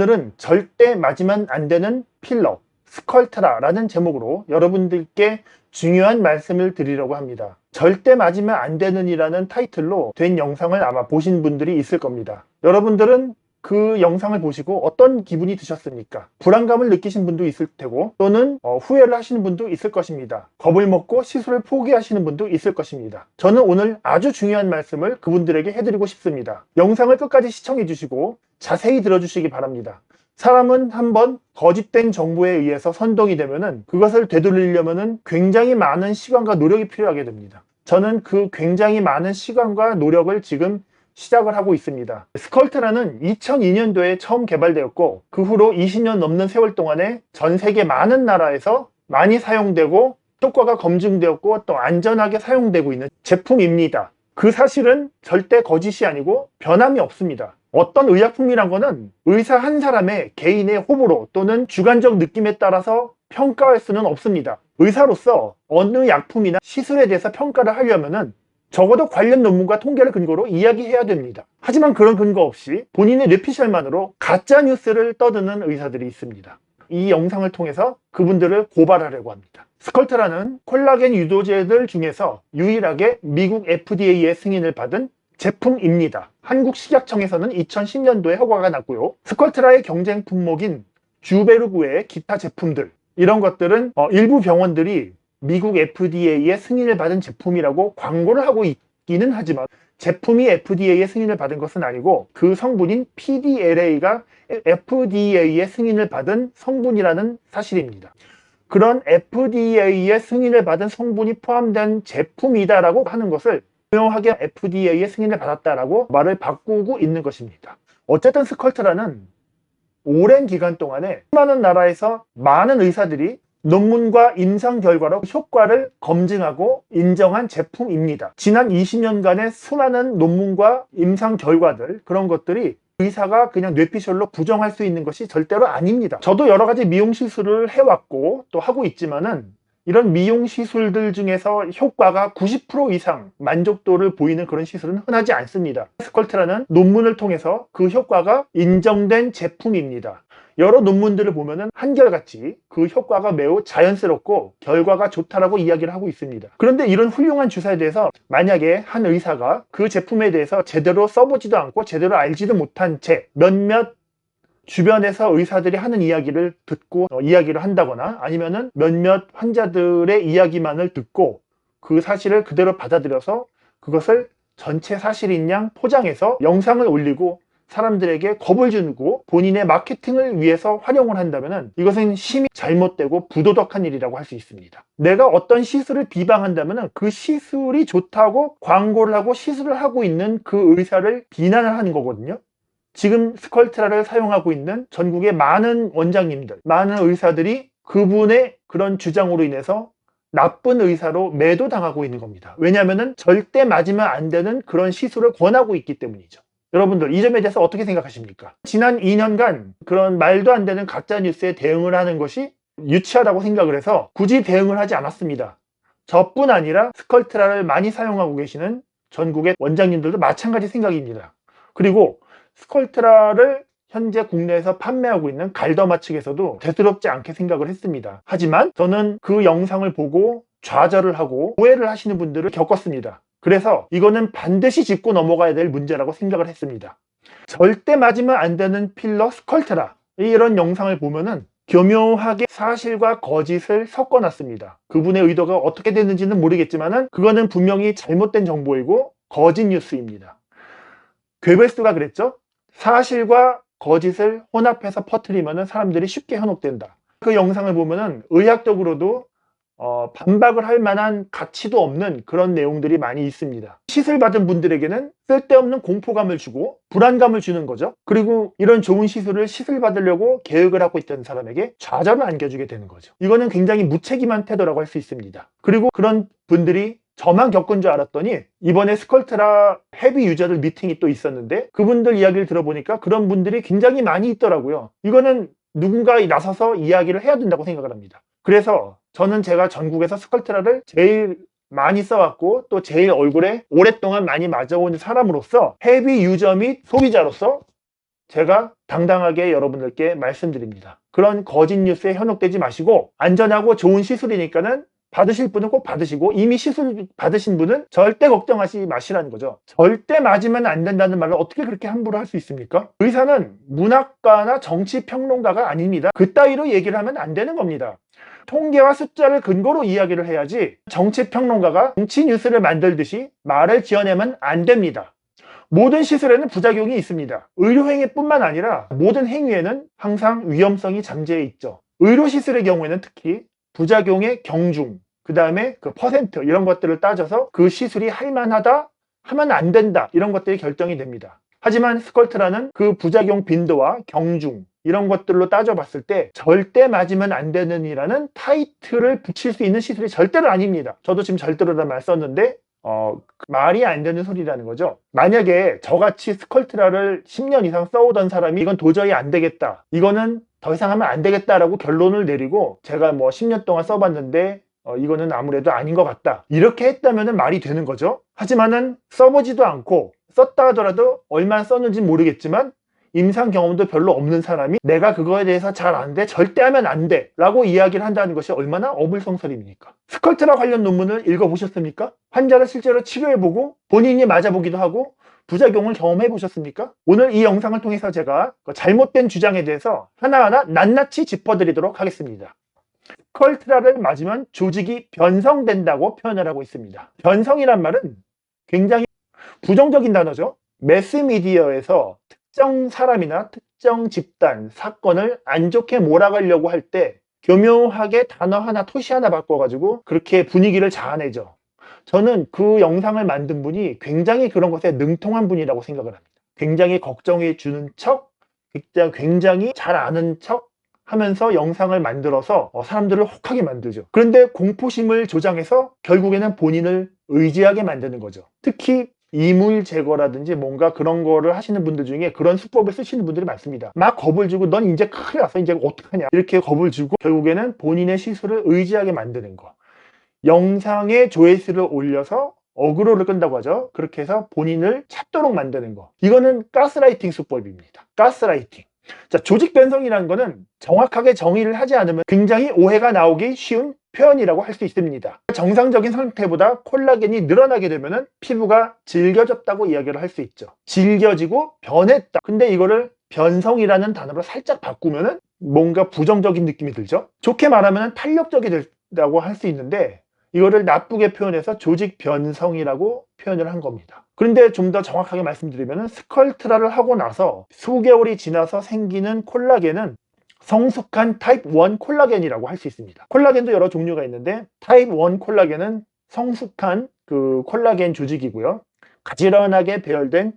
오늘은 절대 맞으면 안 되는 필러, 스컬트라라는 제목으로 여러분들께 중요한 말씀을 드리려고 합니다. 절대 맞으면 안 되는 이라는 타이틀로 된 영상을 아마 보신 분들이 있을 겁니다. 여러분들은 그 영상을 보시고 어떤 기분이 드셨습니까? 불안감을 느끼신 분도 있을 테고, 또는 후회를 하시는 분도 있을 것입니다. 겁을 먹고 시술을 포기하시는 분도 있을 것입니다. 저는 오늘 아주 중요한 말씀을 그분들에게 해드리고 싶습니다. 영상을 끝까지 시청해 주시고 자세히 들어주시기 바랍니다. 사람은 한번 거짓된 정보에 의해서 선동이 되면은 그것을 되돌리려면은 굉장히 많은 시간과 노력이 필요하게 됩니다. 저는 그 굉장히 많은 시간과 노력을 지금 시작을 하고 있습니다. 스컬트라는 2002년도에 처음 개발되었고, 그 후로 20년 넘는 세월 동안에 전 세계 많은 나라에서 많이 사용되고 효과가 검증되었고 또 안전하게 사용되고 있는 제품입니다. 그 사실은 절대 거짓이 아니고 변함이 없습니다. 어떤 의약품이란 거는 의사 한 사람의 개인의 호불호 또는 주관적 느낌에 따라서 평가할 수는 없습니다. 의사로서 어느 약품이나 시술에 대해서 평가를 하려면은 적어도 관련 논문과 통계를 근거로 이야기해야 됩니다. 하지만 그런 근거 없이 본인의 뇌피셜만으로 가짜 뉴스를 떠드는 의사들이 있습니다. 이 영상을 통해서 그분들을 고발하려고 합니다. 스컬트라는 콜라겐 유도제들 중에서 유일하게 미국 FDA의 승인을 받은 제품입니다. 한국 식약청에서는 2010년도에 허가가 났고요. 스컬트라의 경쟁 품목인 주베르 외의 기타 제품들, 이런 것들은 일부 병원들이 미국 FDA의 승인을 받은 제품이라고 광고를 하고 있기는 하지만 제품이 FDA의 승인을 받은 것은 아니고 그 성분인 PDLA가 FDA의 승인을 받은 성분이라는 사실입니다. 그런 FDA의 승인을 받은 성분이 포함된 제품이다라고 하는 것을 유명하게 FDA의 승인을 받았다라고 말을 바꾸고 있는 것입니다. 어쨌든 스컬트라는 오랜 기간 동안에 수많은 나라에서 많은 의사들이 논문과 임상 결과로 효과를 검증하고 인정한 제품입니다. 지난 20년간의 수많은 논문과 임상 결과들, 그런 것들이 의사가 그냥 뇌피셜로 부정할 수 있는 것이 절대로 아닙니다. 저도 여러 가지 미용 시술을 해왔고 또 하고 있지만은 이런 미용 시술들 중에서 효과가 90% 이상 만족도를 보이는 그런 시술은 흔하지 않습니다. 스컬트라는 논문을 통해서 그 효과가 인정된 제품입니다. 여러 논문들을 보면은 한결같이 그 효과가 매우 자연스럽고 결과가 좋다라고 이야기를 하고 있습니다. 그런데 이런 훌륭한 주사에 대해서 만약에 한 의사가 그 제품에 대해서 제대로 써보지도 않고 제대로 알지도 못한 채 몇몇 주변에서 의사들이 하는 이야기를 듣고 이야기를 한다거나 아니면은 몇몇 환자들의 이야기만을 듣고 그 사실을 그대로 받아들여서 그것을 전체 사실인 양 포장해서 영상을 올리고 사람들에게 겁을 주고 본인의 마케팅을 위해서 활용을 한다면 이것은 심히 잘못되고 부도덕한 일이라고 할 수 있습니다. 내가 어떤 시술을 비방한다면 그 시술이 좋다고 광고를 하고 시술을 하고 있는 그 의사를 비난을 하는 거거든요. 지금 스컬트라를 사용하고 있는 전국의 많은 원장님들, 많은 의사들이 그분의 그런 주장으로 인해서 나쁜 의사로 매도당하고 있는 겁니다. 왜냐하면 절대 맞으면 안 되는 그런 시술을 권하고 있기 때문이죠. 여러분들 이 점에 대해서 어떻게 생각하십니까? 지난 2년간 그런 말도 안 되는 가짜 뉴스에 대응을 하는 것이 유치하다고 생각을 해서 굳이 대응을 하지 않았습니다. 저뿐 아니라 스컬트라를 많이 사용하고 계시는 전국의 원장님들도 마찬가지 생각입니다. 그리고 스컬트라를 현재 국내에서 판매하고 있는 갈더마 측에서도 대수롭지 않게 생각을 했습니다. 하지만 저는 그 영상을 보고 좌절을 하고 오해를 하시는 분들을 겪었습니다. 그래서 이거는 반드시 짚고 넘어가야 될 문제라고 생각을 했습니다. 절대 맞으면 안 되는 필러 스컬트라, 이런 영상을 보면은 교묘하게 사실과 거짓을 섞어놨습니다. 그분의 의도가 어떻게 됐는지는 모르겠지만은 그거는 분명히 잘못된 정보이고 거짓 뉴스입니다. 괴벨스가 그랬죠? 사실과 거짓을 혼합해서 퍼뜨리면은 사람들이 쉽게 현혹된다. 그 영상을 보면은 의학적으로도 반박을 할 만한 가치도 없는 그런 내용들이 많이 있습니다. 시술 받은 분들에게는 쓸데없는 공포감을 주고 불안감을 주는 거죠. 그리고 이런 좋은 시술을 시술 받으려고 계획을 하고 있던 사람에게 좌절을 안겨주게 되는 거죠. 이거는 굉장히 무책임한 태도라고 할 수 있습니다. 그리고 그런 분들이 저만 겪은 줄 알았더니 이번에 스컬트라 헤비 유저들 미팅이 또 있었는데 그분들 이야기를 들어보니까 그런 분들이 굉장히 많이 있더라고요. 이거는 누군가 나서서 이야기를 해야 된다고 생각을 합니다. 그래서 저는 제가 전국에서 스컬트라를 제일 많이 써왔고 또 제일 얼굴에 오랫동안 많이 맞아온 사람으로서 헤비 유저 및 소비자로서 제가 당당하게 여러분들께 말씀드립니다. 그런 거짓 뉴스에 현혹되지 마시고 안전하고 좋은 시술이니까는 받으실 분은 꼭 받으시고 이미 시술 받으신 분은 절대 걱정하지 마시라는 거죠. 절대 맞으면 안 된다는 말을 어떻게 그렇게 함부로 할 수 있습니까? 의사는 문학가나 정치평론가가 아닙니다. 그따위로 얘기를 하면 안 되는 겁니다. 통계와 숫자를 근거로 이야기를 해야지 정치평론가가 정치 뉴스를 만들듯이 말을 지어내면 안 됩니다. 모든 시술에는 부작용이 있습니다. 의료행위뿐만 아니라 모든 행위에는 항상 위험성이 잠재해 있죠. 의료시술의 경우에는 특히 부작용의 경중, 그 다음에 그 퍼센트 이런 것들을 따져서 그 시술이 할만하다, 하면 안 된다 이런 것들이 결정이 됩니다. 하지만 스컬트라는 그 부작용 빈도와 경중 이런 것들로 따져봤을 때 절대 맞으면 안 되는 이라는 타이틀을 붙일 수 있는 시술이 절대로 아닙니다. 저도 지금 절대로라는 말 썼는데 말이 안 되는 소리라는 거죠. 만약에 저같이 스컬트라를 10년 이상 써오던 사람이 이건 도저히 안 되겠다, 이거는 더 이상 하면 안 되겠다라고 결론을 내리고 제가 뭐 10년 동안 써봤는데 이거는 아무래도 아닌 것 같다 이렇게 했다면 말이 되는 거죠. 하지만은 써보지도 않고 썼다 하더라도 얼마나 썼는지 모르겠지만 임상 경험도 별로 없는 사람이 내가 그거에 대해서 잘 안 돼, 절대 하면 안 돼 라고 이야기를 한다는 것이 얼마나 어불성설입니까? 스컬트라 관련 논문을 읽어보셨습니까? 환자를 실제로 치료해보고 본인이 맞아보기도 하고 부작용을 경험해 보셨습니까? 오늘 이 영상을 통해서 제가 잘못된 주장에 대해서 하나하나 낱낱이 짚어드리도록 하겠습니다. 스컬트라를 맞으면 조직이 변성된다고 표현을 하고 있습니다. 변성이란 말은 굉장히 부정적인 단어죠. 매스미디어에서 특정 사람이나 특정 집단, 사건을 안 좋게 몰아가려고 할 때 교묘하게 단어 하나, 토시 하나 바꿔가지고 그렇게 분위기를 자아내죠. 저는 그 영상을 만든 분이 굉장히 그런 것에 능통한 분이라고 생각을 합니다. 굉장히 걱정해 주는 척, 굉장히 잘 아는 척 하면서 영상을 만들어서 사람들을 혹하게 만들죠. 그런데 공포심을 조장해서 결국에는 본인을 의지하게 만드는 거죠. 특히 이물 제거라든지 뭔가 그런 거를 하시는 분들 중에 그런 수법을 쓰시는 분들이 많습니다. 막 겁을 주고 넌 이제 큰일 났어, 이제 어떡하냐 이렇게 겁을 주고 결국에는 본인의 시술을 의지하게 만드는 거. 영상에 조회수를 올려서 어그로를 끈다고 하죠. 그렇게 해서 본인을 찾도록 만드는 거. 이거는 가스라이팅 수법입니다. 가스라이팅. 자, 조직 변성이라는 거는 정확하게 정의를 하지 않으면 굉장히 오해가 나오기 쉬운 표현이라고 할 수 있습니다. 정상적인 상태보다 콜라겐이 늘어나게 되면 피부가 질겨졌다고 이야기를 할 수 있죠. 질겨지고 변했다. 근데 이거를 변성이라는 단어로 살짝 바꾸면 뭔가 부정적인 느낌이 들죠. 좋게 말하면 탄력적이 된다고 할 수 있는데 이거를 나쁘게 표현해서 조직 변성이라고 표현을 한 겁니다. 그런데 좀 더 정확하게 말씀드리면 스컬트라를 하고 나서 수개월이 지나서 생기는 콜라겐은 성숙한 타입 1 콜라겐이라고 할 수 있습니다. 콜라겐도 여러 종류가 있는데 타입 1 콜라겐은 성숙한 그 콜라겐 조직이고요. 가지런하게 배열된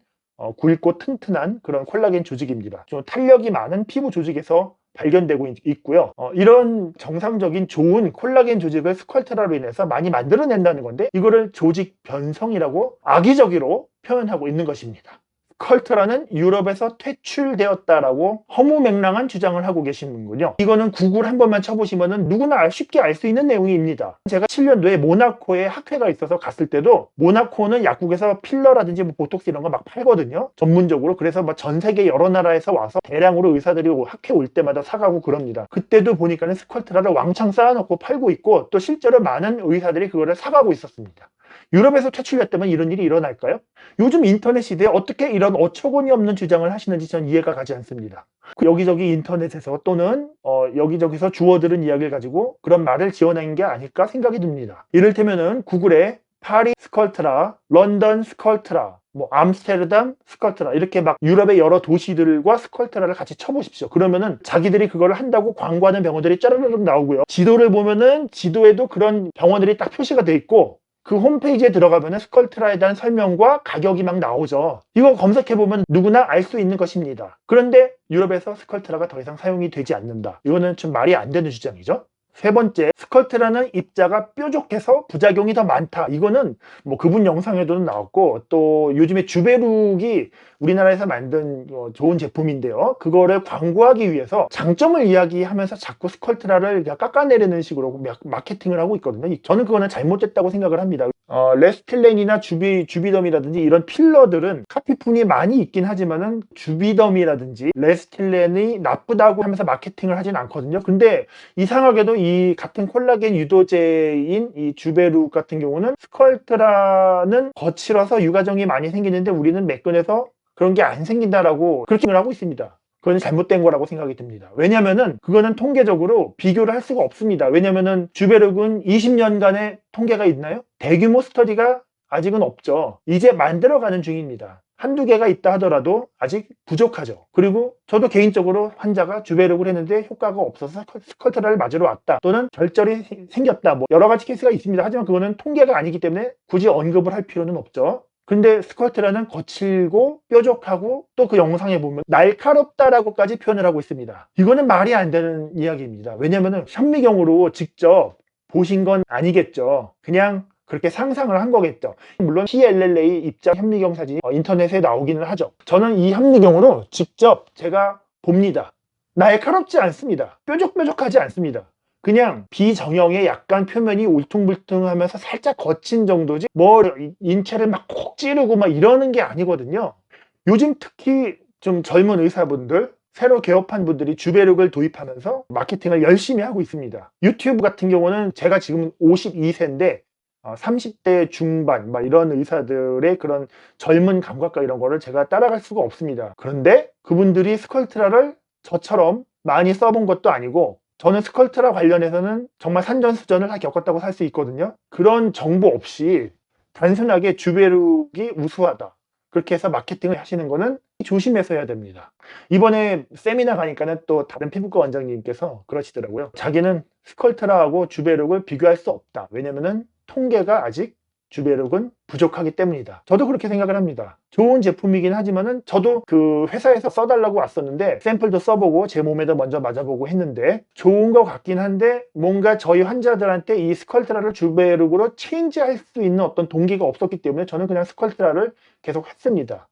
굵고 튼튼한 그런 콜라겐 조직입니다. 좀 탄력이 많은 피부 조직에서 발견되고 있고요. 이런 정상적인 좋은 콜라겐 조직을 스컬트라로 인해서 많이 만들어낸다는 건데 이거를 조직 변성이라고 악의적으로 표현하고 있는 것입니다. 스컬트라는 유럽에서 퇴출되었다라고 허무맹랑한 주장을 하고 계시는군요. 이거는 구글 한 번만 쳐보시면 누구나 쉽게 알 수 있는 내용입니다. 제가 7년도에 모나코에 학회가 있어서 갔을 때도 모나코는 약국에서 필러라든지 뭐 보톡스 이런 거 막 팔거든요. 전문적으로. 그래서 막 전 세계 여러 나라에서 와서 대량으로 의사들이 학회 올 때마다 사가고 그럽니다. 그때도 보니까는 스컬트라를 왕창 쌓아놓고 팔고 있고 또 실제로 많은 의사들이 그거를 사가고 있었습니다. 유럽에서 퇴출됐다면 이런 일이 일어날까요? 요즘 인터넷 시대에 어떻게 이런 어처구니 없는 주장을 하시는지 전 이해가 가지 않습니다. 여기저기 인터넷에서 또는 여기저기서 주워들은 이야기를 가지고 그런 말을 지어낸 게 아닐까 생각이 듭니다. 이를테면은 구글에 파리 스컬트라, 런던 스컬트라, 뭐 암스테르담 스컬트라 이렇게 막 유럽의 여러 도시들과 스컬트라를 같이 쳐보십시오. 그러면은 자기들이 그걸 한다고 광고하는 병원들이 짜르르륵 나오고요. 지도를 보면은 지도에도 그런 병원들이 딱 표시가 돼 있고 그 홈페이지에 들어가면 스컬트라에 대한 설명과 가격이 막 나오죠. 이거 검색해보면 누구나 알 수 있는 것입니다. 그런데 유럽에서 스컬트라가 더 이상 사용이 되지 않는다. 이거는 좀 말이 안 되는 주장이죠. 세 번째, 스컬트라는 입자가 뾰족해서 부작용이 더 많다. 이거는 뭐 그분 영상에도 나왔고, 또 요즘에 주베룩이 우리나라에서 만든 좋은 제품인데요. 그거를 광고하기 위해서 장점을 이야기하면서 자꾸 스컬트라를 깎아내리는 식으로 마케팅을 하고 있거든요. 저는 그거는 잘못됐다고 생각을 합니다. 레스틸렌이나 주비덤이라든지 이런 필러들은 카피품이 많이 있긴 하지만은 주비덤이라든지 레스틸렌이 나쁘다고 하면서 마케팅을 하진 않거든요. 근데 이상하게도 이 같은 콜라겐 유도제인 이 주베룩 같은 경우는 스컬트라는 거칠어서 유가정이 많이 생기는데 우리는 매끈해서 그런 게 안 생긴다라고 그렇게 생각을 하고 있습니다. 그건 잘못된 거라고 생각이 듭니다. 왜냐면은 그거는 통계적으로 비교를 할 수가 없습니다. 왜냐면은 주베룩은 20년간의 통계가 있나요? 대규모 스터디가 아직은 없죠. 이제 만들어가는 중입니다. 한두 개가 있다 하더라도 아직 부족하죠. 그리고 저도 개인적으로 환자가 주베룩을 했는데 효과가 없어서 스컬트라를 맞으러 왔다, 또는 결절이 생겼다, 뭐 여러 가지 케이스가 있습니다. 하지만 그거는 통계가 아니기 때문에 굳이 언급을 할 필요는 없죠. 근데 스컬트라는 거칠고 뾰족하고 또 그 영상에 보면 날카롭다라고까지 표현을 하고 있습니다. 이거는 말이 안 되는 이야기입니다. 왜냐면은 현미경으로 직접 보신 건 아니겠죠. 그냥 그렇게 상상을 한 거겠죠. 물론 PLLA 입자 현미경 사진이 인터넷에 나오기는 하죠. 저는 이 현미경으로 직접 제가 봅니다. 날카롭지 않습니다. 뾰족뾰족하지 않습니다. 그냥 비정형의 약간 표면이 울퉁불퉁하면서 살짝 거친 정도지 뭐 인체를 막 콕 찌르고 막 이러는 게 아니거든요. 요즘 특히 좀 젊은 의사분들, 새로 개업한 분들이 주베룩을 도입하면서 마케팅을 열심히 하고 있습니다. 유튜브 같은 경우는 제가 지금 52세인데 30대 중반 막 이런 의사들의 그런 젊은 감각과 이런 거를 제가 따라갈 수가 없습니다. 그런데 그분들이 스컬트라를 저처럼 많이 써본 것도 아니고, 저는 스컬트라 관련해서는 정말 산전수전을 다 겪었다고 할 수 있거든요. 그런 정보 없이 단순하게 주베룩이 우수하다, 그렇게 해서 마케팅을 하시는 거는 조심해서 해야 됩니다. 이번에 세미나 가니까는 또 다른 피부과 원장님께서 그러시더라고요. 자기는 스컬트라하고 주베룩을 비교할 수 없다. 왜냐면은 통계가 아직 주베룩은 부족하기 때문이다. 저도 그렇게 생각을 합니다. 좋은 제품이긴 하지만은 저도 그 회사에서 써달라고 왔었는데 샘플도 써보고 제 몸에도 먼저 맞아보고 했는데 좋은 것 같긴 한데 뭔가 저희 환자들한테 이 스컬트라를 주베룩으로 체인지할 수 있는 어떤 동기가 없었기 때문에 저는 그냥 스컬트라를 계속 했습니다.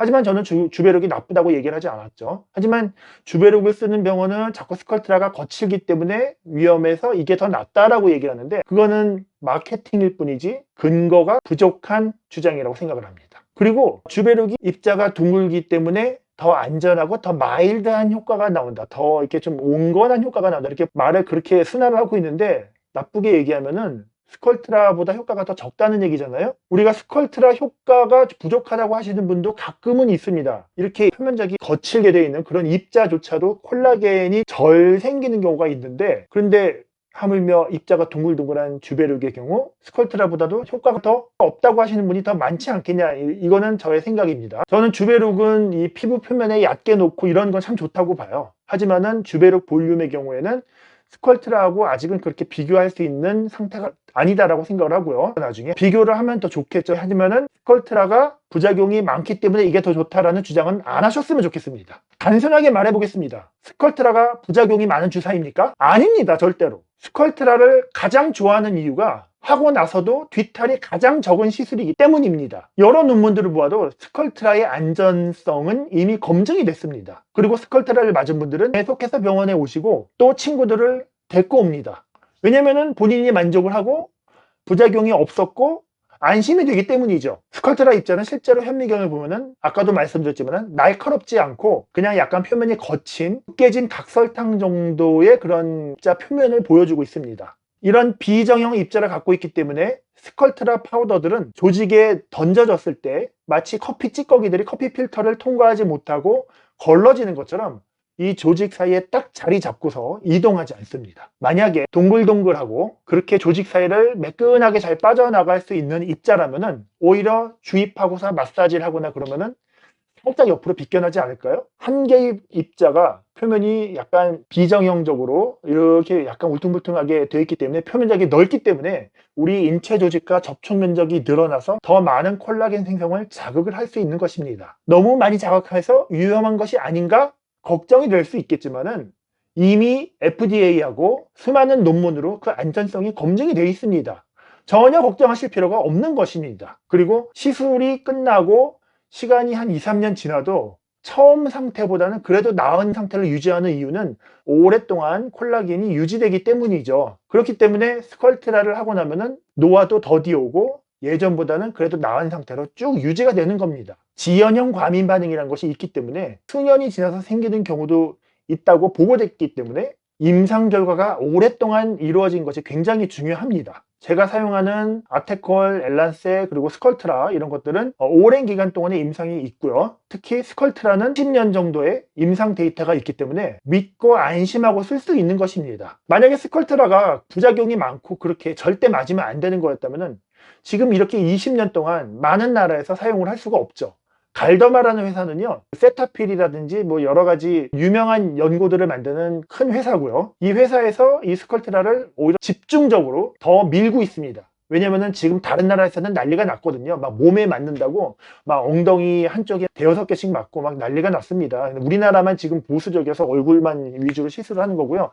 하지만 저는 주베룩이 나쁘다고 얘기를 하지 않았죠. 하지만 주베룩을 쓰는 병원은 자꾸 스컬트라가 거칠기 때문에 위험해서 이게 더 낫다라고 얘기를 하는데, 그거는 마케팅일 뿐이지 근거가 부족한 주장이라고 생각을 합니다. 그리고 주베룩이 입자가 둥글기 때문에 더 안전하고 더 마일드한 효과가 나온다, 더 이렇게 좀 온건한 효과가 나온다, 이렇게 말을 그렇게 순화를 하고 있는데, 나쁘게 얘기하면은 스컬트라보다 효과가 더 적다는 얘기잖아요. 우리가 스컬트라 효과가 부족하다고 하시는 분도 가끔은 있습니다. 이렇게 표면적이 거칠게 되어 있는 그런 입자조차도 콜라겐이 덜 생기는 경우가 있는데, 그런데 하물며 입자가 둥글둥글한 주베룩의 경우 스컬트라보다도 효과가 더 없다고 하시는 분이 더 많지 않겠냐, 이거는 저의 생각입니다. 저는 주베룩은 이 피부 표면에 얕게 놓고 이런 건 참 좋다고 봐요. 하지만은 주베룩 볼륨의 경우에는 스컬트라하고 아직은 그렇게 비교할 수 있는 상태가 아니다라고 생각을 하고요. 나중에 비교를 하면 더 좋겠죠. 하지만은 스컬트라가 부작용이 많기 때문에 이게 더 좋다라는 주장은 안 하셨으면 좋겠습니다. 단순하게 말해보겠습니다. 스컬트라가 부작용이 많은 주사입니까? 아닙니다. 절대로. 스컬트라를 가장 좋아하는 이유가 하고 나서도 뒤탈이 가장 적은 시술이기 때문입니다. 여러 논문들을 보아도 스컬트라의 안전성은 이미 검증이 됐습니다. 그리고 스컬트라를 맞은 분들은 계속해서 병원에 오시고 또 친구들을 데리고 옵니다. 왜냐면은 본인이 만족을 하고 부작용이 없었고 안심이 되기 때문이죠. 스컬트라 입자는 실제로 현미경을 보면은 아까도 말씀드렸지만 날카롭지 않고 그냥 약간 표면이 거친 깨진 각설탕 정도의 그런 입자 표면을 보여주고 있습니다. 이런 비정형 입자를 갖고 있기 때문에 스컬트라 파우더들은 조직에 던져졌을 때 마치 커피 찌꺼기들이 커피 필터를 통과하지 못하고 걸러지는 것처럼 이 조직 사이에 딱 자리 잡고서 이동하지 않습니다. 만약에 동글동글하고 그렇게 조직 사이를 매끈하게 잘 빠져나갈 수 있는 입자라면은 오히려 주입하고서 마사지를 하거나 그러면은 살짝 옆으로 비껴나지 않을까요? 한 개의 입자가 표면이 약간 비정형적으로 이렇게 약간 울퉁불퉁하게 되어 있기 때문에 표면적이 넓기 때문에 우리 인체 조직과 접촉 면적이 늘어나서 더 많은 콜라겐 생성을 자극을 할 수 있는 것입니다. 너무 많이 자극해서 위험한 것이 아닌가 걱정이 될 수 있겠지만은 이미 FDA하고 수많은 논문으로 그 안전성이 검증이 되어 있습니다. 전혀 걱정하실 필요가 없는 것입니다. 그리고 시술이 끝나고 시간이 한 2, 3년 지나도 처음 상태보다는 그래도 나은 상태를 유지하는 이유는 오랫동안 콜라겐이 유지되기 때문이죠. 그렇기 때문에 스컬트라를 하고 나면은 노화도 더디 오고 예전보다는 그래도 나은 상태로 쭉 유지가 되는 겁니다. 지연형 과민 반응이라는 것이 있기 때문에 수년이 지나서 생기는 경우도 있다고 보고됐기 때문에 임상 결과가 오랫동안 이루어진 것이 굉장히 중요합니다. 제가 사용하는 아테콜, 엘란세, 그리고 스컬트라 이런 것들은 오랜 기간 동안의 임상이 있고요. 특히 스컬트라는 10년 정도의 임상 데이터가 있기 때문에 믿고 안심하고 쓸 수 있는 것입니다. 만약에 스컬트라가 부작용이 많고 그렇게 절대 맞으면 안 되는 거였다면 지금 이렇게 20년 동안 많은 나라에서 사용을 할 수가 없죠. 갈더마라는 회사는요, 세타필이라든지 뭐 여러 가지 유명한 연고들을 만드는 큰 회사고요. 이 회사에서 이 스컬트라를 오히려 집중적으로 더 밀고 있습니다. 왜냐면은 지금 다른 나라에서는 난리가 났거든요. 막 몸에 맞는다고 막 엉덩이 한쪽에 대여섯 개씩 맞고 막 난리가 났습니다. 우리나라만 지금 보수적이어서 얼굴만 위주로 시술을 하는 거고요.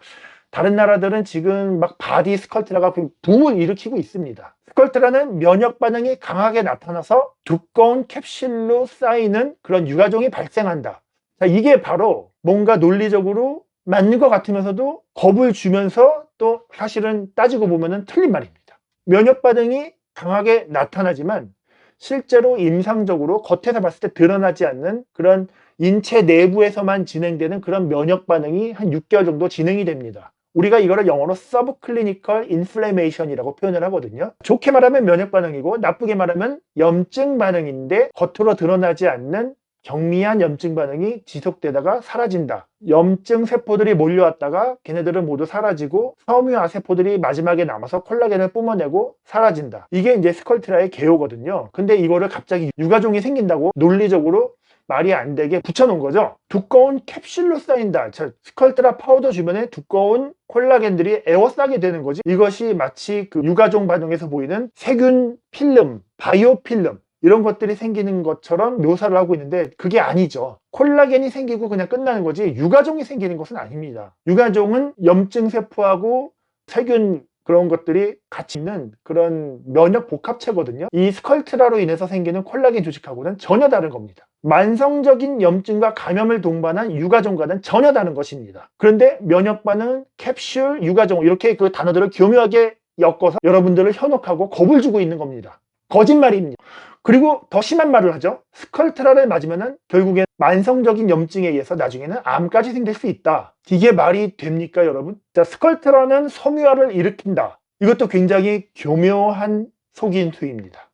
다른 나라들은 지금 막 바디 스컬트라가 붐을 일으키고 있습니다. 스컬트라는 면역 반응이 강하게 나타나서 두꺼운 캡슐로 쌓이는 그런 유가종이 발생한다. 자, 이게 바로 뭔가 논리적으로 맞는 것 같으면서도 겁을 주면서 또 사실은 따지고 보면은 틀린 말입니다. 면역 반응이 강하게 나타나지만 실제로 임상적으로 겉에서 봤을 때 드러나지 않는 그런 인체 내부에서만 진행되는 그런 면역 반응이 한 6개월 정도 진행이 됩니다. 우리가 이거를 영어로 subclinical inflammation이라고 표현을 하거든요. 좋게 말하면 면역 반응이고 나쁘게 말하면 염증 반응인데 겉으로 드러나지 않는 경미한 염증 반응이 지속되다가 사라진다. 염증 세포들이 몰려왔다가 걔네들은 모두 사라지고 섬유화 세포들이 마지막에 남아서 콜라겐을 뿜어내고 사라진다. 이게 이제 스컬트라의 개요거든요. 근데 이거를 갑자기 유가종이 생긴다고 논리적으로 말이 안 되게 붙여놓은 거죠. 두꺼운 캡슐로 쌓인다. 스컬트라 파우더 주변에 두꺼운 콜라겐들이 에워싸게 되는 거지. 이것이 마치 그 유가종 반응에서 보이는 세균 필름, 바이오 필름 이런 것들이 생기는 것처럼 묘사를 하고 있는데 그게 아니죠. 콜라겐이 생기고 그냥 끝나는 거지 유가종이 생기는 것은 아닙니다. 유가종은 염증 세포하고 세균 그런 것들이 같이 있는 그런 면역 복합체거든요. 이 스컬트라로 인해서 생기는 콜라겐 조직하고는 전혀 다른 겁니다. 만성적인 염증과 감염을 동반한 유가종과는 전혀 다른 것입니다. 그런데 면역 반응, 캡슐, 유가종 이렇게 그 단어들을 교묘하게 엮어서 여러분들을 현혹하고 겁을 주고 있는 겁니다. 거짓말입니다. 그리고 더 심한 말을 하죠. 스컬트라를 맞으면 결국엔 만성적인 염증에 의해서 나중에는 암까지 생길 수 있다. 이게 말이 됩니까, 여러분? 자, 스컬트라는 섬유화를 일으킨다. 이것도 굉장히 교묘한 속임수입니다.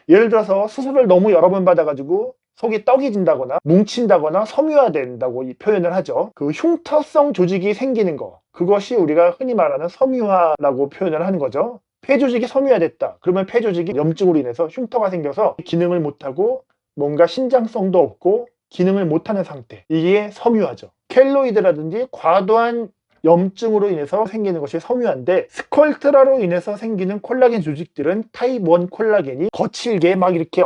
예를 들어서 수술을 너무 여러 번 받아가지고 속이 떡이진다거나 뭉친다거나 섬유화된다고 표현을 하죠. 그 흉터성 조직이 생기는 거, 그것이 우리가 흔히 말하는 섬유화라고 표현을 하는 거죠. 폐조직이 섬유화됐다. 그러면 폐조직이 염증으로 인해서 흉터가 생겨서 기능을 못하고 뭔가 신장성도 없고 기능을 못하는 상태. 이게 섬유화죠. 켈로이드라든지 과도한 염증으로 인해서 생기는 것이 섬유화인데 스컬트라로 인해서 생기는 콜라겐 조직들은 타입 1 콜라겐이 거칠게 막 이렇게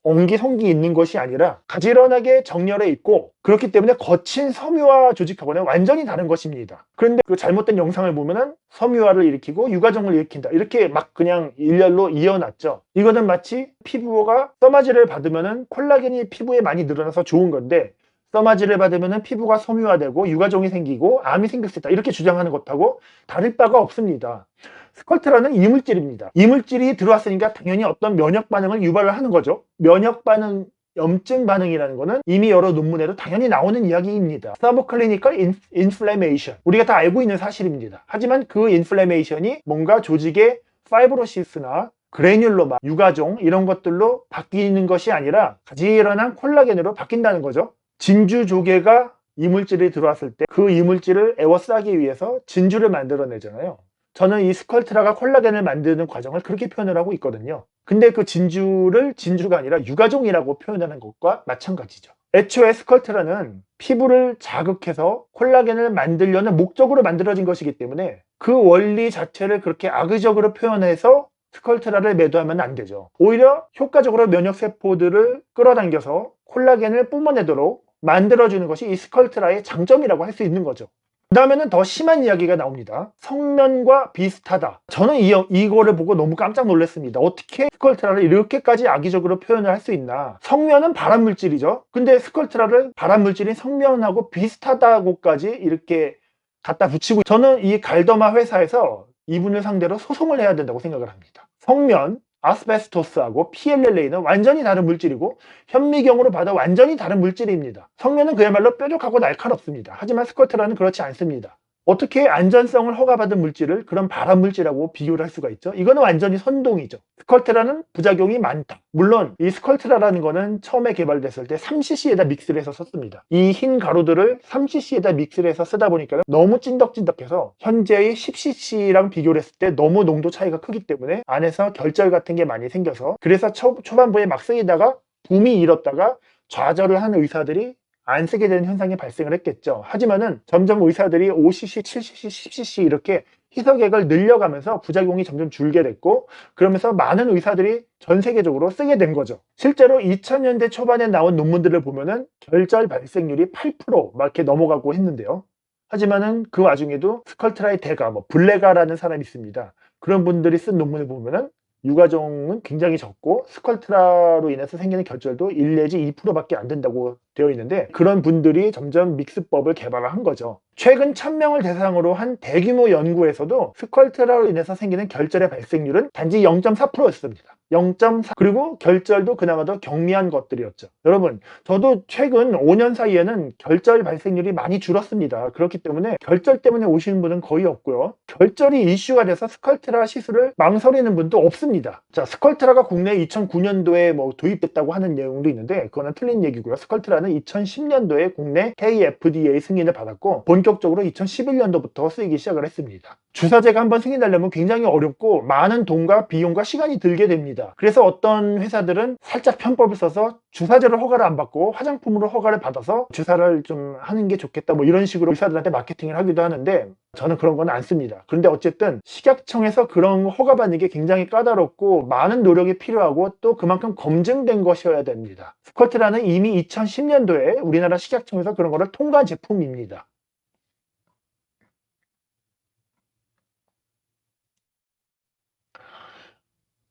옹기성기 있는 것이 아니라 가지런하게 정렬해 있고 그렇기 때문에 거친 섬유화 조직하고는 완전히 다른 것입니다. 그런데 그 잘못된 영상을 보면은 섬유화를 일으키고 유가종을 일으킨다 이렇게 막 그냥 일렬로 이어놨죠. 이거는 마치 피부가 써마지를 받으면은 콜라겐이 피부에 많이 늘어나서 좋은 건데 써마지를 받으면은 피부가 섬유화되고 유가종이 생기고 암이 생길 수 있다 이렇게 주장하는 것하고 다를 바가 없습니다. 스컬트라는 이물질입니다. 이물질이 들어왔으니까 당연히 어떤 면역 반응을 유발을 하는 거죠. 면역 반응, 염증 반응이라는 거는 이미 여러 논문에도 당연히 나오는 이야기입니다. 서브클리니컬 인플레메이션. 우리가 다 알고 있는 사실입니다. 하지만 그 인플레메이션이 뭔가 조직의 파이브로시스나 그래뉼로마, 유가종 이런 것들로 바뀌는 것이 아니라 가지런한 콜라겐으로 바뀐다는 거죠. 진주 조개가 이물질이 들어왔을 때 그 이물질을 에워싸기 위해서 진주를 만들어내잖아요. 저는 이 스컬트라가 콜라겐을 만드는 과정을 그렇게 표현을 하고 있거든요. 근데 그 진주를 진주가 아니라 유가종이라고 표현하는 것과 마찬가지죠. 애초에 스컬트라는 피부를 자극해서 콜라겐을 만들려는 목적으로 만들어진 것이기 때문에 그 원리 자체를 그렇게 악의적으로 표현해서 스컬트라를 매도하면 안 되죠. 오히려 효과적으로 면역세포들을 끌어당겨서 콜라겐을 뿜어내도록 만들어주는 것이 이 스컬트라의 장점이라고 할 수 있는 거죠. 그 다음에는 더 심한 이야기가 나옵니다. 성면과 비슷하다. 저는 이거를 보고 너무 깜짝 놀랐습니다. 어떻게 스컬트라를 이렇게까지 악의적으로 표현을 할 수 있나. 성면은 발암물질이죠. 근데 스컬트라를 발암물질인 성면하고 비슷하다고까지 이렇게 갖다 붙이고, 저는 이 갈더마 회사에서 이분을 상대로 소송을 해야 된다고 생각을 합니다. 성면, 아스베스토스하고 PLLA는 완전히 다른 물질이고 현미경으로 봐도 완전히 다른 물질입니다. 성면은 그야말로 뾰족하고 날카롭습니다. 하지만 스컬트라는 그렇지 않습니다. 어떻게 안전성을 허가받은 물질을 그런 발암물질하고 비교를 할 수가 있죠? 이거는 완전히 선동이죠. 스컬트라는 부작용이 많다. 물론 이 스컬트라라는 거는 처음에 개발됐을 때 3cc에다 믹스를 해서 썼습니다. 이 흰 가루들을 3cc에다 믹스를 해서 쓰다 보니까 너무 찐덕찐덕해서 현재의 10cc랑 비교를 했을 때 너무 농도 차이가 크기 때문에 안에서 결절 같은 게 많이 생겨서, 그래서 초반부에 막 쓰이다가 붐이 일었다가 좌절을 하는 의사들이 안 쓰게 되는 현상이 발생을 했겠죠. 하지만은 점점 의사들이 5cc, 7cc, 10cc 이렇게 희석액을 늘려가면서 부작용이 점점 줄게 됐고, 그러면서 많은 의사들이 전 세계적으로 쓰게 된 거죠. 실제로 2000년대 초반에 나온 논문들을 보면은 결절 발생률이 8% 막 이렇게 넘어가고 했는데요. 하지만은 그 와중에도 스컬트라의 대가, 블레가라는 사람이 있습니다. 그런 분들이 쓴 논문을 보면은 유가종은 굉장히 적고 스컬트라로 인해서 생기는 결절도 1 내지 2%밖에 안 된다고 되어 있는데, 그런 분들이 점점 믹스법을 개발을 한 거죠. 최근 1000명을 대상으로 한 대규모 연구에서도 스컬트라로 인해서 생기는 결절의 발생률은 단지 0.4%였습니다. 0.4. 그리고 결절도 그나마도 경미한 것들이었죠. 여러분, 저도 최근 5년 사이에는 결절 발생률이 많이 줄었습니다. 그렇기 때문에 결절 때문에 오시는 분은 거의 없고요. 결절이 이슈가 돼서 스컬트라 시술을 망설이는 분도 없습니다. 자, 스컬트라가 국내에 2009년도에 도입됐다고 하는 내용도 있는데 그거는 틀린 얘기고요. 스컬트라는 2010년도에 국내 KFDA 승인을 받았고 본격적으로 2011년도부터 쓰이기 시작을 했습니다. 주사제가 한번 승인하려면 굉장히 어렵고 많은 돈과 비용과 시간이 들게 됩니다. 그래서 어떤 회사들은 살짝 편법을 써서 주사제로 허가를 안 받고 화장품으로 허가를 받아서 주사를 좀 하는 게 좋겠다, 이런 식으로 의사들한테 마케팅을 하기도 하는데 저는 그런 건 안 씁니다. 그런데 어쨌든 식약청에서 그런 허가받는 게 굉장히 까다롭고 많은 노력이 필요하고 또 그만큼 검증된 것이어야 됩니다. 스컬트라는 이미 2010년도에 우리나라 식약청에서 그런 거를 통과한 제품입니다.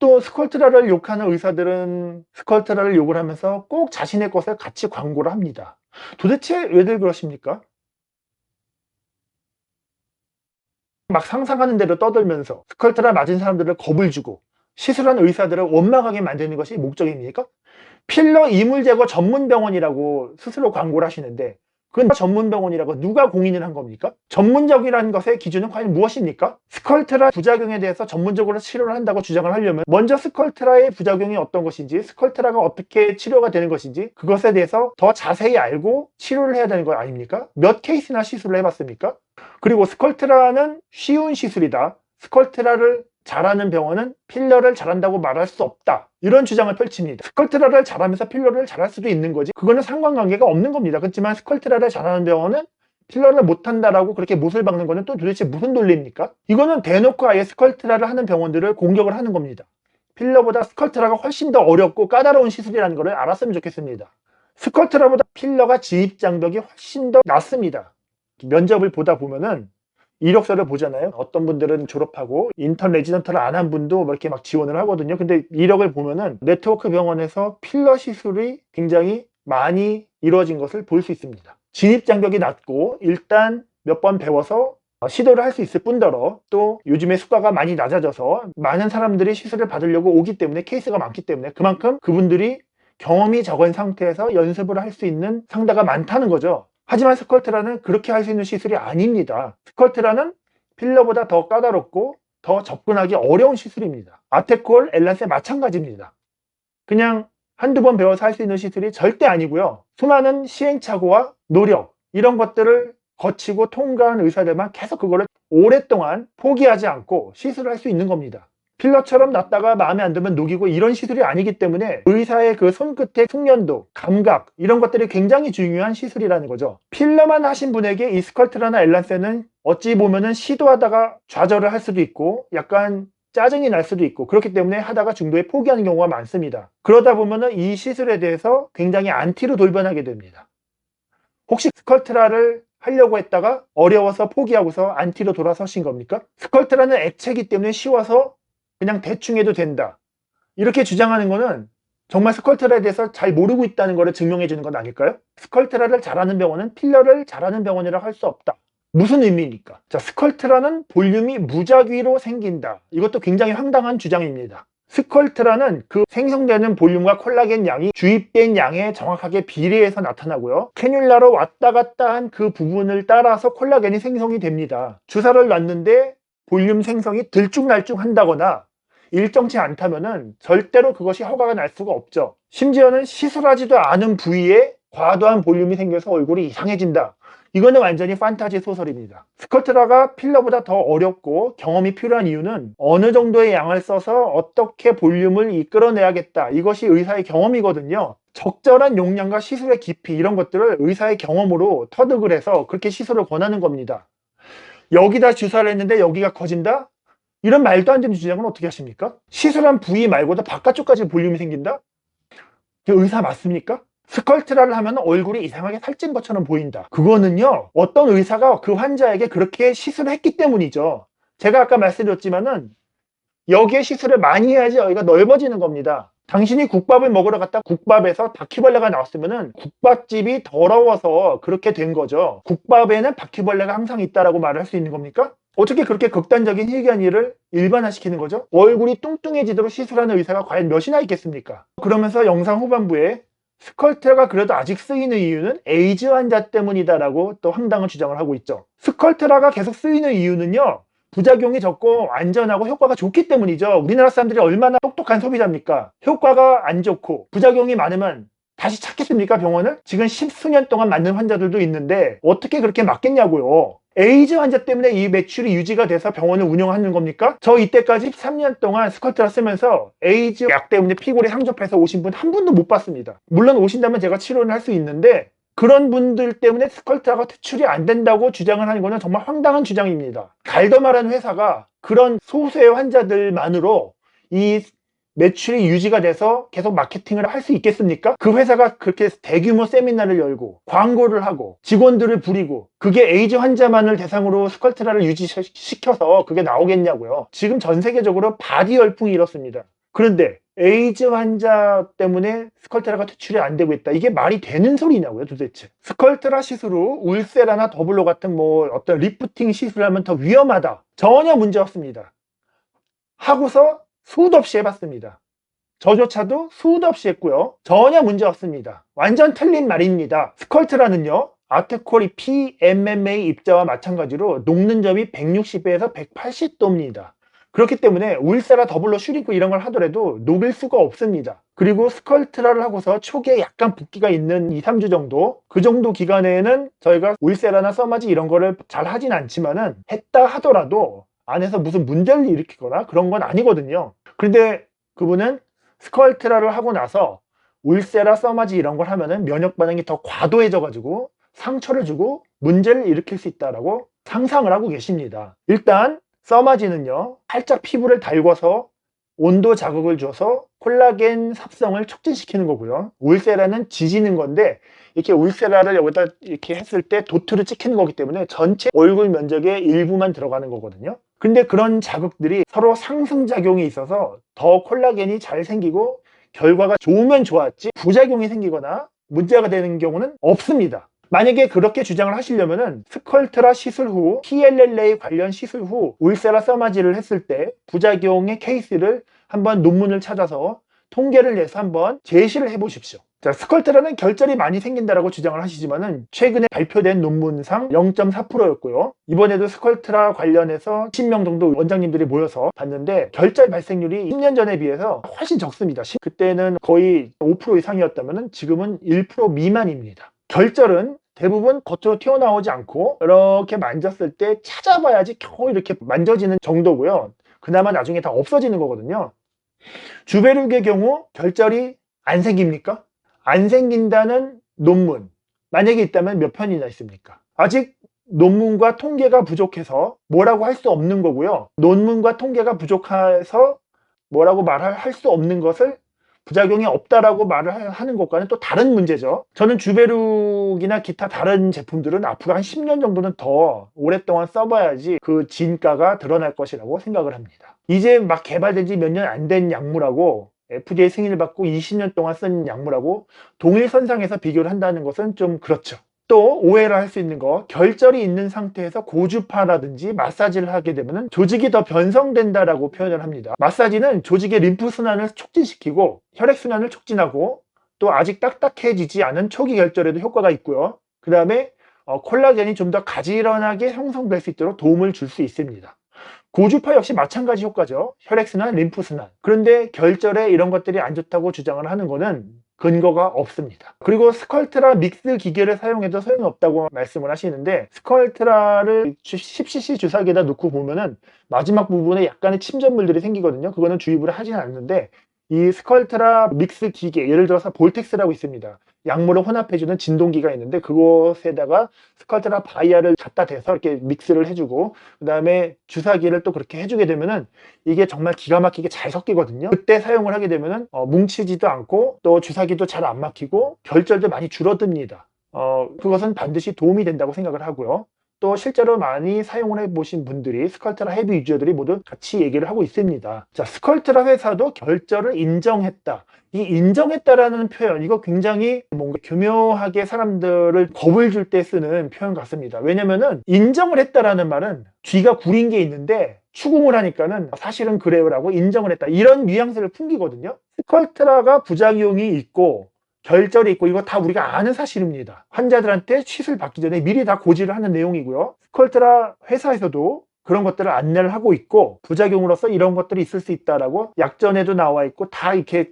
또 스컬트라를 욕하는 의사들은 스컬트라를 욕을 하면서 꼭 자신의 것을 같이 광고를 합니다. 도대체 왜들 그러십니까? 막 상상하는 대로 떠들면서 스컬트라 맞은 사람들을 겁을 주고 시술한 의사들을 원망하게 만드는 것이 목적입니까? 필러 이물 제거 전문 병원이라고 스스로 광고를 하시는데 그건 전문 병원이라고 누가 공인을 한 겁니까? 전문적이라는 것의 기준은 과연 무엇입니까? 스컬트라 부작용에 대해서 전문적으로 치료를 한다고 주장을 하려면 먼저 스컬트라의 부작용이 어떤 것인지, 스컬트라가 어떻게 치료가 되는 것인지 그것에 대해서 더 자세히 알고 치료를 해야 되는 거 아닙니까? 몇 케이스나 시술을 해봤습니까? 그리고 스컬트라는 쉬운 시술이다. 스컬트라를 잘하는 병원은 필러를 잘한다고 말할 수 없다. 이런 주장을 펼칩니다. 스컬트라를 잘하면서 필러를 잘할 수도 있는 거지 그거는 상관관계가 없는 겁니다. 그렇지만 스컬트라를 잘하는 병원은 필러를 못한다라고 그렇게 못을 박는 거는 또 도대체 무슨 논리입니까? 이거는 대놓고 아예 스컬트라를 하는 병원들을 공격을 하는 겁니다. 필러보다 스컬트라가 훨씬 더 어렵고 까다로운 시술이라는 것을 알았으면 좋겠습니다. 스컬트라보다 필러가 진입장벽이 훨씬 더 낮습니다. 면접을 보다 보면은 이력서를 보잖아요. 어떤 분들은 졸업하고 인턴 레지던트를 안 한 분도 이렇게 막 지원을 하거든요. 근데 이력을 보면은 네트워크 병원에서 필러 시술이 굉장히 많이 이루어진 것을 볼 수 있습니다. 진입장벽이 낮고 일단 몇 번 배워서 시도를 할 수 있을 뿐더러 또 요즘에 수가가 많이 낮아져서 많은 사람들이 시술을 받으려고 오기 때문에, 케이스가 많기 때문에 그만큼 그분들이 경험이 적은 상태에서 연습을 할 수 있는 상대가 많다는 거죠. 하지만 스컬트라는 그렇게 할 수 있는 시술이 아닙니다. 스컬트라는 필러보다 더 까다롭고 더 접근하기 어려운 시술입니다. 아테콜, 엘란세 마찬가지입니다. 그냥 한두 번 배워서 할 수 있는 시술이 절대 아니고요. 수많은 시행착오와 노력 이런 것들을 거치고 통과한 의사들만 계속 그거를 오랫동안 포기하지 않고 시술을 할 수 있는 겁니다. 필러처럼 놨다가 마음에 안 들면 녹이고 이런 시술이 아니기 때문에 의사의 그 손끝의 숙련도, 감각 이런 것들이 굉장히 중요한 시술이라는 거죠. 필러만 하신 분에게 이 스컬트라나 엘란세는 어찌 보면은 시도하다가 좌절을 할 수도 있고 약간 짜증이 날 수도 있고 그렇기 때문에 하다가 중도에 포기하는 경우가 많습니다. 그러다 보면은 이 시술에 대해서 굉장히 안티로 돌변하게 됩니다. 혹시 스컬트라를 하려고 했다가 어려워서 포기하고서 안티로 돌아서신 겁니까? 스컬트라는 액체이기 때문에 쉬워서 그냥 대충 해도 된다, 이렇게 주장하는 거는 정말 스컬트라에 대해서 잘 모르고 있다는 것을 증명해 주는 건 아닐까요? 스컬트라를 잘하는 병원은 필러를 잘하는 병원이라고 할 수 없다. 무슨 의미입니까? 자, 스컬트라는 볼륨이 무작위로 생긴다. 이것도 굉장히 황당한 주장입니다. 스컬트라는 그 생성되는 볼륨과 콜라겐 양이 주입된 양에 정확하게 비례해서 나타나고요. 캐뉼라로 왔다 갔다 한 그 부분을 따라서 콜라겐이 생성이 됩니다. 주사를 놨는데 볼륨 생성이 들쭉날쭉 한다거나 일정치 않다면은 절대로 그것이 허가가 날 수가 없죠. 심지어는 시술하지도 않은 부위에 과도한 볼륨이 생겨서 얼굴이 이상해진다, 이거는 완전히 판타지 소설입니다. 스컬트라가 필러보다 더 어렵고 경험이 필요한 이유는 어느 정도의 양을 써서 어떻게 볼륨을 이끌어내야겠다, 이것이 의사의 경험이거든요. 적절한 용량과 시술의 깊이, 이런 것들을 의사의 경험으로 터득을 해서 그렇게 시술을 권하는 겁니다. 여기다 주사를 했는데 여기가 커진다? 이런 말도 안 되는 주장은 어떻게 하십니까? 시술한 부위 말고도 바깥쪽까지 볼륨이 생긴다? 의사 맞습니까? 스컬트라를 하면 얼굴이 이상하게 살찐 것처럼 보인다. 그거는요, 어떤 의사가 그 환자에게 그렇게 시술을 했기 때문이죠. 제가 아까 말씀드렸지만은 여기에 시술을 많이 해야지 여기가 넓어지는 겁니다. 당신이 국밥을 먹으러 갔다 국밥에서 바퀴벌레가 나왔으면은 국밥집이 더러워서 그렇게 된 거죠. 국밥에는 바퀴벌레가 항상 있다라고 말을 할 수 있는 겁니까? 어떻게 그렇게 극단적인 희귀한 일을 일반화시키는 거죠? 얼굴이 뚱뚱해지도록 시술하는 의사가 과연 몇이나 있겠습니까? 그러면서 영상 후반부에 스컬트라가 그래도 아직 쓰이는 이유는 에이즈 환자 때문이다라고 또 황당한 주장을 하고 있죠. 스컬트라가 계속 쓰이는 이유는요, 부작용이 적고 안전하고 효과가 좋기 때문이죠. 우리나라 사람들이 얼마나 똑똑한 소비자입니까? 효과가 안 좋고 부작용이 많으면 다시 찾겠습니까, 병원을? 지금 십수년 동안 맞는 환자들도 있는데 어떻게 그렇게 맞겠냐고요. 에이즈 환자 때문에 이 매출이 유지가 돼서 병원을 운영하는 겁니까? 저 이때까지 13년 동안 스컬트라 쓰면서 에이즈 약 때문에 피골이 상접해서 오신 분 한 분도 못 봤습니다. 물론 오신다면 제가 치료를 할 수 있는데 그런 분들 때문에 스컬트라가 퇴출이 안 된다고 주장을 하는 것은 정말 황당한 주장입니다. 갈더마라는 회사가 그런 소수의 환자들만으로 이 매출이 유지가 돼서 계속 마케팅을 할 수 있겠습니까? 그 회사가 그렇게 대규모 세미나를 열고 광고를 하고 직원들을 부리고 그게 에이즈 환자만을 대상으로 스컬트라를 유지시켜서 그게 나오겠냐고요. 지금 전 세계적으로 바디 열풍이 일었습니다. 그런데 에이즈 환자 때문에 스컬트라가 퇴출이 안 되고 있다, 이게 말이 되는 소리냐고요 도대체. 스컬트라 시술 후 울세라나 더블로 같은 어떤 리프팅 시술을 하면 더 위험하다, 전혀 문제 없습니다. 하고서 수도 없이 해봤습니다. 저조차도 수도 없이 했고요. 전혀 문제 없습니다. 완전 틀린 말입니다. 스컬트라는요, 아트코리 PMMA 입자와 마찬가지로 녹는 점이 160배에서 180도입니다. 그렇기 때문에 울세라 더블로 슈링크 이런 걸 하더라도 녹일 수가 없습니다. 그리고 스컬트라를 하고서 초기에 약간 붓기가 있는 2, 3주 정도, 그 정도 기간에는 저희가 울세라나 써마지 이런 거를 잘 하진 않지만은 했다 하더라도 안에서 무슨 문제를 일으키거나 그런 건 아니거든요. 그런데 그분은 스컬트라를 하고 나서 울세라, 써마지 이런 걸 하면은 면역 반응이 더 과도해져 가지고 상처를 주고 문제를 일으킬 수 있다라고 상상을 하고 계십니다. 일단 써마지는요, 살짝 피부를 달궈서 온도 자극을 줘서 콜라겐 삽성을 촉진시키는 거고요. 울세라는 지지는 건데 이렇게 울세라를 여기다 이렇게 했을 때 도트를 찍히는 거기 때문에 전체 얼굴 면적의 일부만 들어가는 거거든요. 근데 그런 자극들이 서로 상승작용이 있어서 더 콜라겐이 잘 생기고 결과가 좋으면 좋았지 부작용이 생기거나 문제가 되는 경우는 없습니다. 만약에 그렇게 주장을 하시려면은 스컬트라 시술 후 PLLA 관련 시술 후 울세라 써마지를 했을 때 부작용의 케이스를 한번 논문을 찾아서 통계를 내서 한번 제시를 해 보십시오. 자, 스컬트라는 결절이 많이 생긴다라고 주장을 하시지만은 최근에 발표된 논문상 0.4%였고요. 이번에도 스컬트라 관련해서 10명 정도 원장님들이 모여서 봤는데 결절 발생률이 10년 전에 비해서 훨씬 적습니다. 그때는 거의 5% 이상이었다면은 지금은 1% 미만입니다. 결절은 대부분 겉으로 튀어나오지 않고 이렇게 만졌을 때 찾아봐야지 겨우 이렇게 만져지는 정도고요. 그나마 나중에 다 없어지는 거거든요. 주베르의 경우 결절이 안 생깁니까? 안 생긴다는 논문 만약에 있다면 몇 편이나 있습니까? 아직 논문과 통계가 부족해서 뭐라고 할 수 없는 거고요. 논문과 통계가 부족해서 뭐라고 말할 수 없는 것을 부작용이 없다라고 말을 하는 것과는 또 다른 문제죠. 저는 주베룩이나 기타 다른 제품들은 앞으로 한 10년 정도는 더 오랫동안 써봐야지 그 진가가 드러날 것이라고 생각을 합니다. 이제 막 개발된 지 몇 년 안 된 약물하고 FDA 승인을 받고 20년 동안 쓴 약물하고 동일선상에서 비교를 한다는 것은 좀 그렇죠. 또 오해를 할 수 있는 거, 결절이 있는 상태에서 고주파라든지 마사지를 하게 되면 조직이 더 변성된다라고 표현을 합니다. 마사지는 조직의 림프순환을 촉진시키고 혈액순환을 촉진하고 또 아직 딱딱해지지 않은 초기 결절에도 효과가 있고요. 그 다음에 콜라겐이 좀 더 가지런하게 형성될 수 있도록 도움을 줄 수 있습니다. 고주파 역시 마찬가지 효과죠. 혈액순환, 림프순환. 그런데 결절에 이런 것들이 안 좋다고 주장을 하는 거는 근거가 없습니다. 그리고 스컬트라 믹스 기계를 사용해도 소용이 없다고 말씀을 하시는데, 스컬트라를 10cc 주사기에다 놓고 보면은 마지막 부분에 약간의 침전물들이 생기거든요. 그거는 주입을 하지는 않는데, 이 스컬트라 믹스 기계, 예를 들어서 볼텍스라고 있습니다. 약물을 혼합해주는 진동기가 있는데 그곳에다가 스컬트라 바이아를 갖다 대서 이렇게 믹스를 해주고 그 다음에 주사기를 또 그렇게 해주게 되면은 이게 정말 기가 막히게 잘 섞이거든요. 그때 사용을 하게 되면은 뭉치지도 않고 또 주사기도 잘 안 막히고 결절도 많이 줄어듭니다. 그것은 반드시 도움이 된다고 생각을 하고요. 또 실제로 많이 사용을 해보신 분들이 스컬트라 헤비 유저들이 모두 같이 얘기를 하고 있습니다. 자, 스컬트라 회사도 결절을 인정했다. 이 인정했다라는 표현, 이거 굉장히 뭔가 교묘하게 사람들을 겁을 줄 때 쓰는 표현 같습니다. 왜냐면은 인정을 했다라는 말은 뒤가 구린 게 있는데 추궁을 하니까는 사실은 그래요라고 인정을 했다, 이런 뉘앙스를 풍기거든요. 스컬트라가 부작용이 있고 결절이 있고 이거 다 우리가 아는 사실입니다. 환자들한테 시술 받기 전에 미리 다 고지를 하는 내용이고요. 스컬트라 회사에서도 그런 것들을 안내를 하고 있고 부작용으로서 이런 것들이 있을 수 있다라고 약전에도 나와 있고 다 이렇게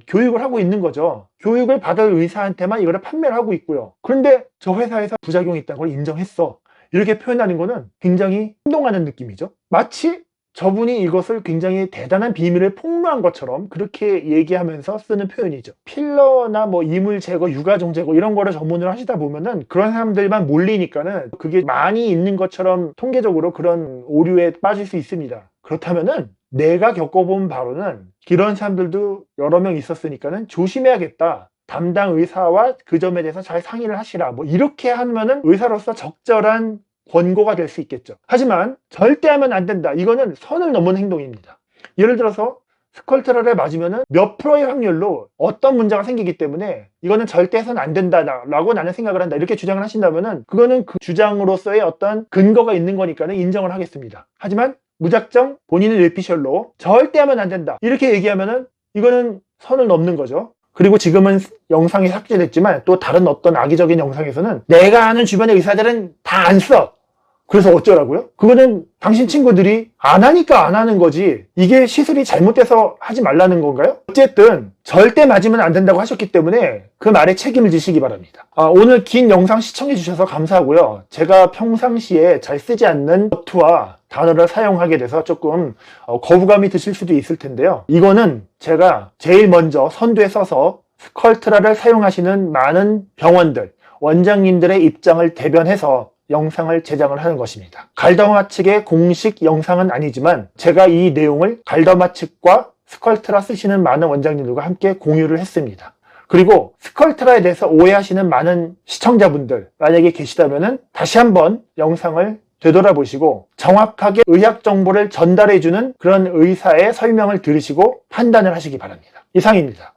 교육을 하고 있는 거죠. 교육을 받을 의사한테만 이거를 판매를 하고 있고요. 그런데 저 회사에서 부작용이 있다는 걸 인정했어, 이렇게 표현하는 거는 굉장히 혼동하는 느낌이죠. 마치 저분이 이것을 굉장히 대단한 비밀을 폭로한 것처럼 그렇게 얘기하면서 쓰는 표현이죠. 필러나 뭐 이물 제거, 유가종 제거 이런 거를 전문으로 하시다 보면은 그런 사람들만 몰리니까는 그게 많이 있는 것처럼 통계적으로 그런 오류에 빠질 수 있습니다. 그렇다면은 내가 겪어본 바로는 이런 사람들도 여러 명 있었으니까는 조심해야겠다, 담당 의사와 그 점에 대해서 잘 상의를 하시라, 뭐 이렇게 하면은 의사로서 적절한 권고가 될 수 있겠죠. 하지만 절대 하면 안 된다, 이거는 선을 넘은 행동입니다. 예를 들어서 스컬트라를 맞으면 몇 프로의 확률로 어떤 문제가 생기기 때문에 이거는 절대 해서는 안 된다라고 나는 생각을 한다, 이렇게 주장을 하신다면 그거는 그 주장으로서의 어떤 근거가 있는 거니까 인정을 하겠습니다. 하지만 무작정 본인의 뇌피셜로 절대 하면 안 된다 이렇게 얘기하면 이거는 선을 넘는 거죠. 그리고 지금은 영상이 삭제됐지만 또 다른 어떤 악의적인 영상에서는 내가 아는 주변의 의사들은 다 안 써, 그래서 어쩌라고요? 그거는 당신 친구들이 안 하니까 안 하는 거지 이게 시술이 잘못돼서 하지 말라는 건가요? 어쨌든 절대 맞으면 안 된다고 하셨기 때문에 그 말에 책임을 지시기 바랍니다. 오늘 긴 영상 시청해 주셔서 감사하고요. 제가 평상시에 잘 쓰지 않는 어투와 단어를 사용하게 돼서 조금 거부감이 드실 수도 있을 텐데요. 이거는 제가 제일 먼저 선두에 서서 스컬트라를 사용하시는 많은 병원들, 원장님들의 입장을 대변해서 영상을 제작을 하는 것입니다. 갈더마 측의 공식 영상은 아니지만 제가 이 내용을 갈더마 측과 스컬트라 쓰시는 많은 원장님들과 함께 공유를 했습니다. 그리고 스컬트라에 대해서 오해하시는 많은 시청자분들 만약에 계시다면 다시 한번 영상을 되돌아보시고 정확하게 의학 정보를 전달해주는 그런 의사의 설명을 들으시고 판단을 하시기 바랍니다. 이상입니다.